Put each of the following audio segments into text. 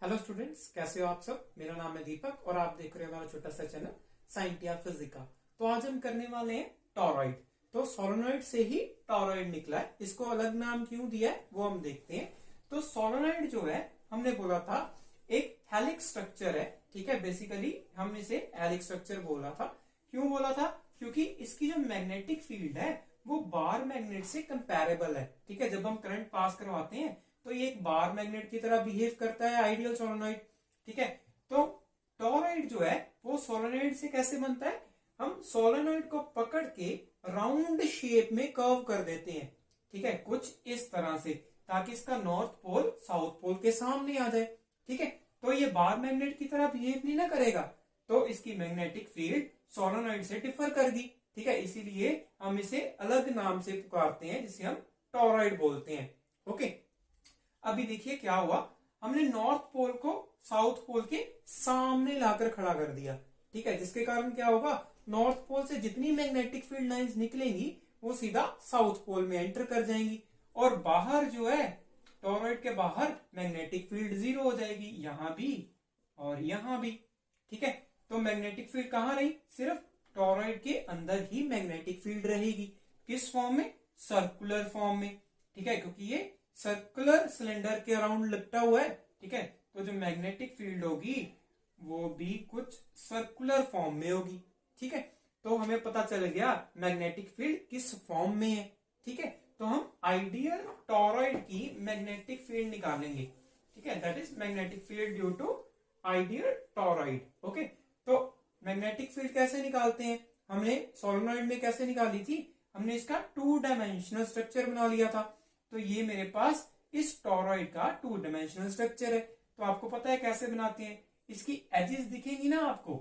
Hello students, कैसे हो आप सब। मेरा नाम है दीपक और आप देख रहे हो हमारा छोटा सा चैनल साइंटिया फिजिका। तो आज हम करने वाले हैं टॉरॉइड। तो सोलेनॉइड से ही टॉरॉइड निकला है, इसको अलग नाम क्यों दिया है वो हम देखते हैं। तो सोलेनॉइड जो है हमने बोला था एक हेलिक्स स्ट्रक्चर है, ठीक है। बेसिकली हम इसे हेलिक्स स्ट्रक्चर बोला था। क्यों बोला था? क्योंकि इसकी जो मैग्नेटिक फील्ड है वो बार मैग्नेट से कंपैरेबल है, ठीक है। जब हम करंट पास करवाते हैं तो ये एक बार मैग्नेट की तरह बिहेव करता है, आइडियल सोलेनॉइड, ठीक है। तो टॉरॉइड जो है वो सोलेनॉइड से कैसे बनता है? हम सोलेनॉइड को पकड़ के राउंड शेप में कर्व कर देते हैं, ठीक है, कुछ इस तरह से, ताकि इसका नॉर्थ पोल साउथ पोल के सामने आ जाए, ठीक है। तो ये बार मैग्नेट की तरह बिहेव नहीं ना करेगा, तो इसकी मैग्नेटिक फील्ड सोलेनॉइड से डिफर कर दी, ठीक है। इसीलिए हम इसे अलग नाम से पुकारते हैं, जिसे हम टॉरॉइड बोलते हैं। ओके, अभी देखिए क्या हुआ, हमने नॉर्थ पोल को साउथ पोल के सामने लाकर खड़ा कर दिया, ठीक है। जिसके कारण क्या होगा, नॉर्थ पोल से जितनी मैग्नेटिक फील्ड लाइंस निकलेंगी वो सीधा साउथ पोल में एंटर कर जाएंगी, और बाहर जो है टॉरॉइड के बाहर मैग्नेटिक फील्ड जीरो हो जाएगी, यहां भी और यहां भी, ठीक है। तो मैग्नेटिक फील्ड कहां रही? सिर्फ टॉरॉइड के अंदर ही मैग्नेटिक फील्ड रहेगी। किस फॉर्म में? सर्कुलर फॉर्म में, ठीक है, क्योंकि ये सर्कुलर सिलेंडर के अराउंड लिपटा हुआ है, ठीक है। तो जो मैग्नेटिक फील्ड होगी वो भी कुछ सर्कुलर फॉर्म में होगी, ठीक है। तो हमें पता चल गया मैग्नेटिक फील्ड किस फॉर्म में है, ठीक है। तो हम आइडियल टॉरॉइड की मैग्नेटिक फील्ड निकालेंगे, ठीक है। That is magnetic field due to ideal toroid. Okay, तो मैग्नेटिक फील्ड कैसे निकालते हैं? हमने सोलेनॉइड में कैसे निकाली थी? हमने इसका 2 डायमेंशनल स्ट्रक्चर बना लिया था। तो ये मेरे पास इस टॉरॉइड का 2 डायमेंशनल स्ट्रक्चर है। तो आपको पता है कैसे बनाते हैं? इसकी एजेस दिखेंगी ना आपको,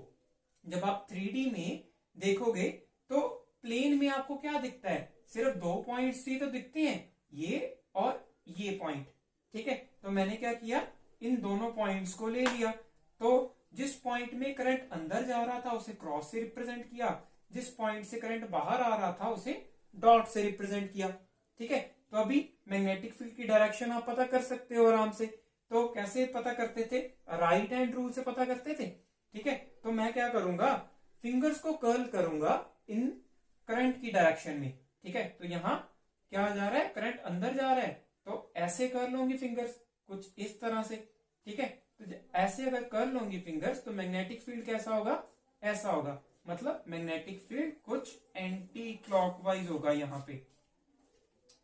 जब आप 3D में देखोगे तो प्लेन में आपको क्या दिखता है? सिर्फ 2 पॉइंट्स ही तो दिखते हैं, ये और ये पॉइंट, ठीक है। तो मैंने क्या किया, इन दोनों पॉइंट्स को ले लिया। तो जिस पॉइंट में करंट अंदर जा रहा था उसे क्रॉस से रिप्रेजेंट किया, जिस पॉइंट से करंट बाहर आ रहा था उसे डॉट से रिप्रेजेंट किया, ठीक है। तो अभी मैग्नेटिक फील्ड की डायरेक्शन आप पता कर सकते हो आराम से। तो कैसे पता करते थे? राइट हैंड रूल से पता करते थे, ठीक है। तो मैं क्या करूंगा, फिंगर्स को कर्ल करूंगा इन करंट की डायरेक्शन में, ठीक है। तो यहां क्या जा रहा है? करंट अंदर जा रहा है, तो ऐसे कर लूंगी फिंगर्स कुछ इस तरह से, ठीक है। तो ऐसे अगर कर लूंगी फिंगर्स तो मैग्नेटिक फील्ड कैसा होगा? ऐसा होगा, मतलब मैग्नेटिक फील्ड कुछ एंटी क्लॉकवाइज होगा यहाँ पे,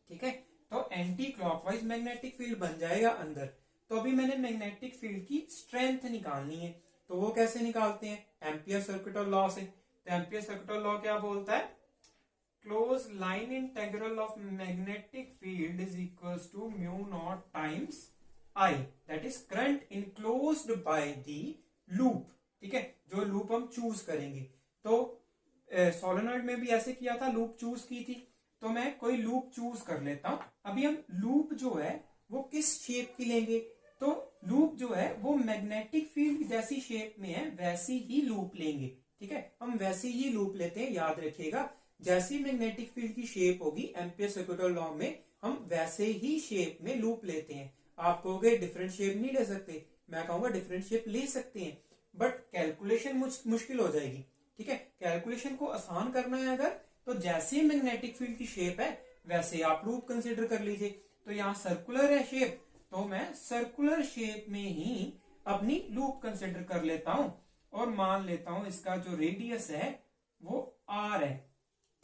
ठीक है। तो एंटी क्लॉकवाइज मैग्नेटिक फील्ड बन जाएगा अंदर। तो अभी मैंने मैग्नेटिक फील्ड की स्ट्रेंथ निकालनी है, तो वो कैसे निकालते हैं? एम्पियर सर्किटल लॉ से। तो एम्पियर सर्किटल लॉ क्या बोलता है? Close line integral of magnetic field is equals to mu not times I, that is current enclosed by the loop, ठीक है। जो लूप हम चूज करेंगे, तो सोलेनॉइड में भी ऐसे किया था, लूप चूज की थी। तो मैं कोई लूप चूज कर लेता हूं। अभी हम लूप जो है वो किस शेप की लेंगे? तो लूप जो है वो मैग्नेटिक फील्ड जैसी शेप में है, वैसी ही लूप लेंगे, ठीक है। हम वैसी ही लूप लेते हैं, याद रखिएगा। जैसी मैग्नेटिक फील्ड की शेप होगी एम्पियर सर्किटल लॉ में, हम वैसे ही शेप में लूप लेते हैं। आप कहोगे डिफरेंट शेप नहीं ले सकते, मैं कहूंगा डिफरेंट शेप ले सकते हैं, बट कैलकुलेशन मुश्किल हो जाएगी, ठीक है। कैलकुलेशन को आसान करना है अगर, तो जैसे मैग्नेटिक फील्ड की शेप है वैसे आप लूप कंसीडर कर लीजिए। तो यहाँ सर्कुलर है शेप, तो मैं सर्कुलर शेप में ही अपनी लूप कंसीडर कर लेता हूं, और मान लेता हूं इसका जो रेडियस है वो आर है,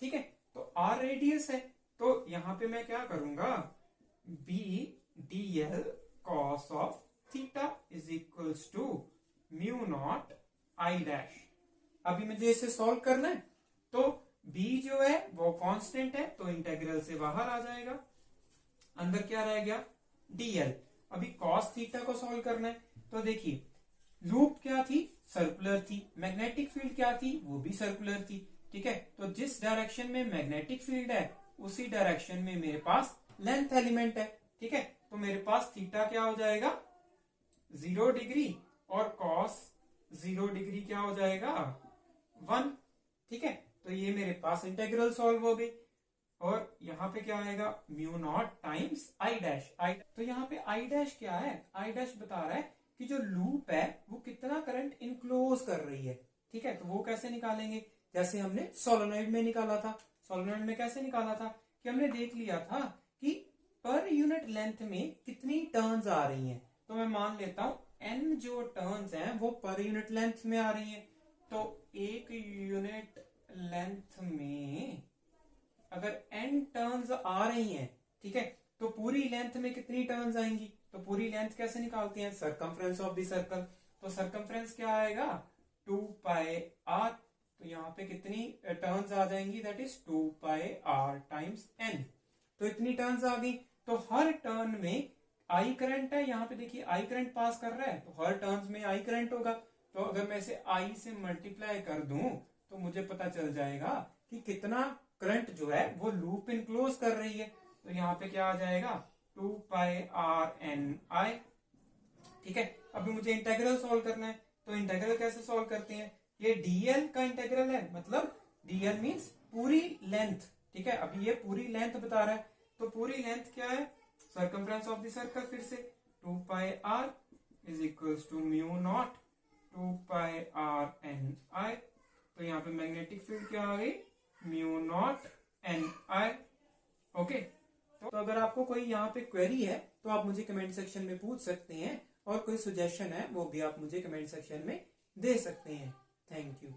ठीक है। तो आर रेडियस है, तो यहां पे मैं क्या करूंगा, B D L cos of theta is equals to mu naught I dash. अभी मुझे इसे सॉल्व करना है, तो b जो है वो कांस्टेंट है, तो इंटेग्रल से बाहर आ जाएगा, अंदर क्या रह गया? dl। अभी cos थीटा को सॉल्व करना है, तो देखिए लूप क्या थी? सर्कुलर थी। मैग्नेटिक फील्ड क्या थी? वो भी सर्कुलर थी, ठीक है। तो जिस डायरेक्शन में मैग्नेटिक फील्ड है उसी डायरेक्शन में मेरे पास लेंथ एलिमेंट है, ठीक है। तो मेरे पास थीटा क्या हो जाएगा? 0 डिग्री, और cos 0 डिग्री क्या हो जाएगा? 1, ठीक है। तो ये मेरे पास इंटेग्रल सॉल्व हो गई, और यहाँ पे क्या आएगा? Mu not times I dash. I, तो यहाँ पे आई डैश क्या है? आई डैश बता रहा है कि जो लूप है वो कितना करंट इनक्लोज कर रही है। ठीक है, तो वो कैसे निकालेंगे, जैसे हमने सोलेनॉइड में निकाला था। सोलेनॉइड में कैसे निकाला था कि हमने देख लिया था कि पर यूनिट लेंथ में कितनी टर्न्स आ रही हैं। तो मैं मान लेता हूं n जो टर्न्स हैं वो पर यूनिट लेंथ में आ रही हैं। तो एक यूनिट लेंथ में अगर n टर्न्स आ रही हैं, ठीक है, तो पूरी लेंथ में कितनी टर्न्स आएंगी। तो पूरी लेंथ कैसे निकालते हैं, सर्कमफ्रेंस ऑफ द सर्कल। तो सर्कमफ्रेंस क्या आएगा, 2 पाई r। तो यहाँ पे कितनी टर्न्स आ जाएंगी, that is 2 pi r times n। तो इतनी टर्न्स आ गई। तो हर टर्न में आई करंट है, यहाँ पे देखिए आई करंट पास कर रहा है, तो हर टर्न्स में आई करंट होगा। तो अगर मैं इसे आई से मल्टीप्लाई कर दूं तो मुझे पता चल जाएगा कि कितना करंट जो है वो लूप इनक्लोज कर रही है। तो यहाँ पे क्या आ जाएगा, 2 पाई आर एन आई। ठीक है, अभी मुझे इंटेग्रल सॉल्व करना है। तो इंटेग्रल कैसे सॉल्व करते हैं, ये डीएल का इंटेग्रल है, मतलब डीएल मीन्स पूरी लेंथ। ठीक है, अभी ये पूरी लेंथ बता रहा है, तो पूरी लेंथ क्या है, सर्कमफ्रेंस ऑफ द सर्कल, फिर से 2 pi r is equals to mu nought 2 pi r n I. तो यहाँ पे मैग्नेटिक फील्ड क्या आ गई, mu nought n I. Okay, तो अगर आपको कोई यहाँ पे क्वेरी है तो आप मुझे कमेंट सेक्शन में पूछ सकते हैं, और कोई सुजेशन है वो भी आप मुझे कमेंट सेक्शन में दे सकते हैं। Thank you.